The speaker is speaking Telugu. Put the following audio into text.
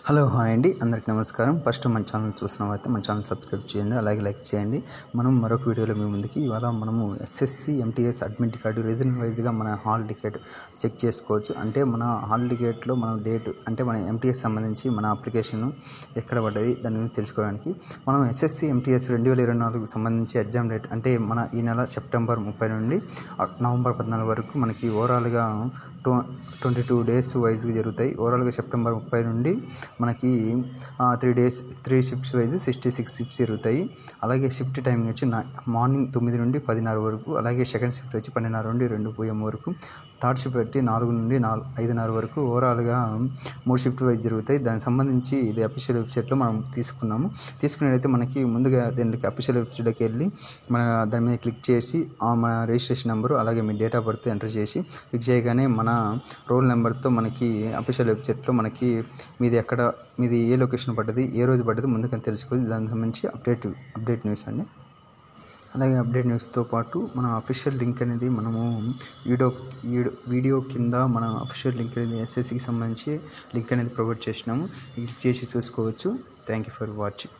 హలో హాయ్ అండి, అందరికి నమస్కారం. ఫస్ట్ మన ఛానల్ చూస్తున్నవారైతే మన ఛానల్ సబ్స్క్రైబ్ చేయండి, అలాగే లైక్ చేయండి. మనం మరొక వీడియోలో మీ ముందుకి ఇవాళ మనము SSC MTS admit card reason వైజ్గా మన హాల్ టికెట్ చెక్ చేసుకోవచ్చు. అంటే మన హాల్ టికెట్లో మన డేట్ అంటే మన ఎంటీఎస్ సంబంధించి మన అప్లికేషన్ ఎక్కడ పడ్డది దాని గురించి తెలుసుకోవడానికి మనం ఎస్ఎస్సి ఎంటీఎస్ 2024 సంబంధించి ఎగ్జామ్ డేట్ అంటే మన ఈ నెల సెప్టెంబర్ 30 నుండి నవంబర్ 14 వరకు మనకి ఓవరాల్గా 22 డేస్ వైజ్గా జరుగుతాయి. ఓవరాల్గా సెప్టెంబర్ 30 నుండి మనకి 3 షిఫ్ట్స్ వైజ్ 66 షిఫ్ట్స్ జరుగుతాయి. అలాగే షిఫ్ట్ టైమింగ్ వచ్చి మార్నింగ్ 9 నుండి 10:30 వరకు, అలాగే సెకండ్ షిఫ్ట్ వచ్చి 12:30 నుండి 2 PM వరకు, థర్డ్ షిఫ్ట్ వచ్చి 4 నుండి 5:30 వరకు. ఓవరాల్గా 3 షిఫ్ట్ వైజ్ జరుగుతాయి. దానికి సంబంధించి ఇది అఫీషియల్ వెబ్సైట్లో మనం తీసుకునేటైతే మనకి ముందుగా దీనికి అఫీషియల్ వెబ్సైట్లోకి వెళ్ళి మన దాని మీద క్లిక్ చేసి మన రిజిస్ట్రేషన్ నెంబరు అలాగే మీ డేట్ ఆఫ్ బర్త్ ఎంటర్ చేసి క్లిక్ చేయగానే మన రోల్ నెంబర్తో మనకి అఫీషియల్ వెబ్సైట్లో మనకి మీది ఏ లొకేషన్ పడ్డది, ఏ రోజు పడ్డది ముందుకని తెలుసుకోవచ్చు. దానికి సంబంధించి అప్డేట్ న్యూస్ అండి. అలాగే అప్డేట్ న్యూస్తో పాటు మన అఫీషియల్ లింక్ అనేది మనము వీడియో కింద మన అఫీషియల్ లింక్ అనేది ఎస్ఎస్సికి సంబంధించి లింక్ అనేది ప్రొవైడ్ చేసినాము. క్లిక్ చేసి చూసుకోవచ్చు. Thank you for watching.